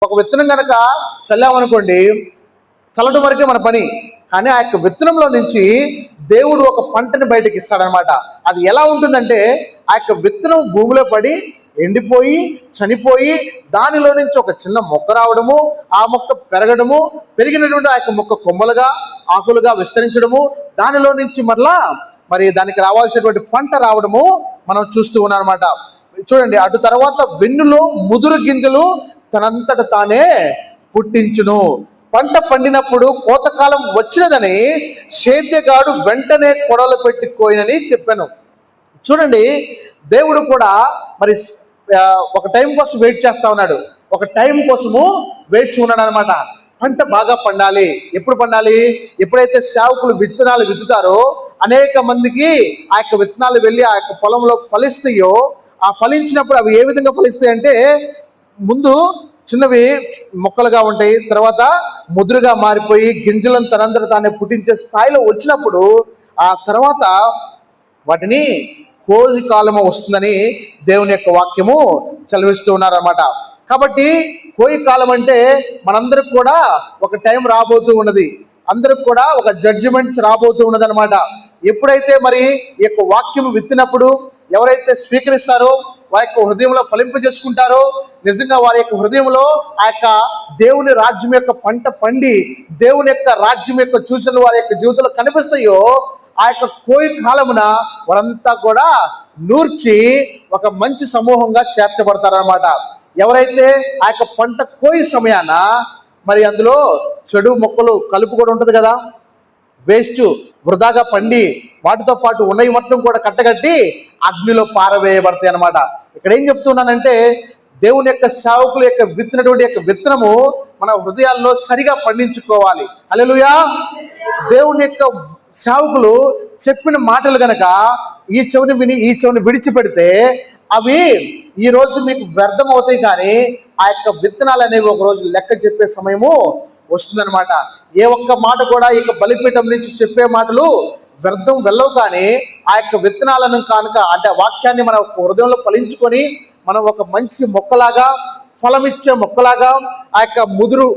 ఒక విత్తనం కనుక చల్లామనుకోండి, చల్లటం వరకే మన పని. కానీ ఆ యొక్క విత్తనంలో నుంచి దేవుడు ఒక పంటని బయటకి ఇస్తాడనమాట. అది ఎలా ఉంటుందంటే, ఆ యొక్క విత్తనం భూమిలో పడి ఎండిపోయి చనిపోయి దానిలో నుంచి ఒక చిన్న మొక్క రావడము, ఆ మొక్క పెరగడము, పెరిగినటువంటి ఆ యొక్క మొక్క కొమ్మలుగా ఆకులుగా విస్తరించడము, దానిలో నుంచి మరలా మరి దానికి రావాల్సినటువంటి పంట రావడము మనం చూస్తూ ఉన్నాం అనమాట. చూడండి, అటు తర్వాత వెన్నులో ముదురు గింజలు తనంతట తానే పుట్టించును. పంట పండినప్పుడు కోతకాలం వచ్చినదని సేద్యగాడు వెంటనే కొడలు పెట్టుకోయినని చెప్పాను. చూడండి, దేవుడు కూడా మరి ఒక టైం కోసం వెయిట్ చేస్తా ఉన్నాడు. ఒక టైం కోసము వేచి ఉన్నాడు అనమాట. పంట బాగా పండాలి. ఎప్పుడు పండాలి? ఎప్పుడైతే సేవకులు విత్తనాలు విత్తుతారో, అనేక మందికి ఆ యొక్క విత్తనాలు వెళ్ళి ఆ యొక్క పొలంలో ఫలిస్తాయో, ఆ ఫలించినప్పుడు అవి ఏ విధంగా ఫలిస్తాయి అంటే, ముందు చిన్నవి మొక్కలుగా ఉంటాయి, తర్వాత ముదురుగా మారిపోయి గింజలను తనంతట తానే పుట్టించే స్థాయిలో వచ్చినప్పుడు ఆ తర్వాత వాటిని కోసి కాలము వస్తుందని దేవుని యొక్క వాక్యము చదివిస్తూ ఉన్నారన్నమాట. కాబట్టి కోయి కాలం అంటే మనందరికి కూడా ఒక టైం రాబోతూ ఉన్నది, అందరికి కూడా ఒక జడ్జిమెంట్స్ రాబోతూ ఉన్నది అనమాట. ఎప్పుడైతే మరి ఈ యొక్క వాక్యం విత్తినప్పుడు ఎవరైతే స్వీకరిస్తారో, వారి యొక్క హృదయంలో ఫలింపజేసుకుంటారో, నిజంగా వారి యొక్క హృదయంలో ఆ యొక్క దేవుని రాజ్యం యొక్క పంట పండి దేవుని యొక్క రాజ్యం యొక్క సూచనలు వారి యొక్క జీవితంలో కనిపిస్తాయో, ఆ యొక్క కోయి కాలమున వారంతా కూడా నూర్చి ఒక మంచి సమూహంగా చేర్చబడతారనమాట. ఎవరైతే ఆ యొక్క పంట కోయి సమయాన మరి అందులో చెడు మొక్కలు కలుపు కూడా ఉంటుంది కదా, వేస్ట్ వృధాగా పండి వాటితో పాటు ఉన్నవి మొత్తం కూడా కట్టగట్టి అగ్నిలో పారవేయబడతాయి అనమాట. ఇక్కడ ఏం చెప్తున్నానంటే, దేవుని యొక్క సేవకుల యొక్క విత్తినటువంటి యొక్క విత్తనము మన హృదయాల్లో సరిగా పండించుకోవాలి. హల్లెలూయా. దేవుని యొక్క సేవకులు చెప్పిన మాటలు గనక ఈ చెవిని విని ఈ చెవిని విడిచిపెడితే అవి ఈ రోజు మీకు వ్యర్థం అవుతాయి. కానీ ఆ యొక్క విత్తనాలు అనేవి ఒక రోజు లెక్క చెప్పే సమయము వస్తుందన్నమాట. ఏ ఒక్క మాట కూడా ఈ యొక్క బలిపీఠం నుంచి చెప్పే మాటలు వ్యర్థం వెళ్ళవు. కానీ ఆ యొక్క విత్తనాలను కనుక అంటే వాక్యాన్ని మన హృదయంలో ఫలించుకొని మనం ఒక మంచి మొక్కలాగా, ఫలమిచ్చే మొక్కలాగా, ఆ యొక్క ముదురు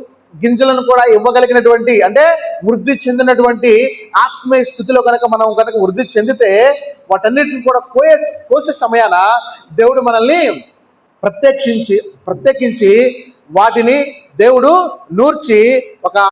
గింజలను కూడా ఇవ్వగలిగినటువంటి అంటే వృద్ధి చెందినటువంటి ఆత్మీయ స్థితిలో కనుక మనం కనుక వృద్ధి చెందితే వాటన్నిటిని కూడా కోసే సమయాన దేవుడు మనల్ని ప్రత్యేకించి వాటిని దేవుడు నూర్చి ఒక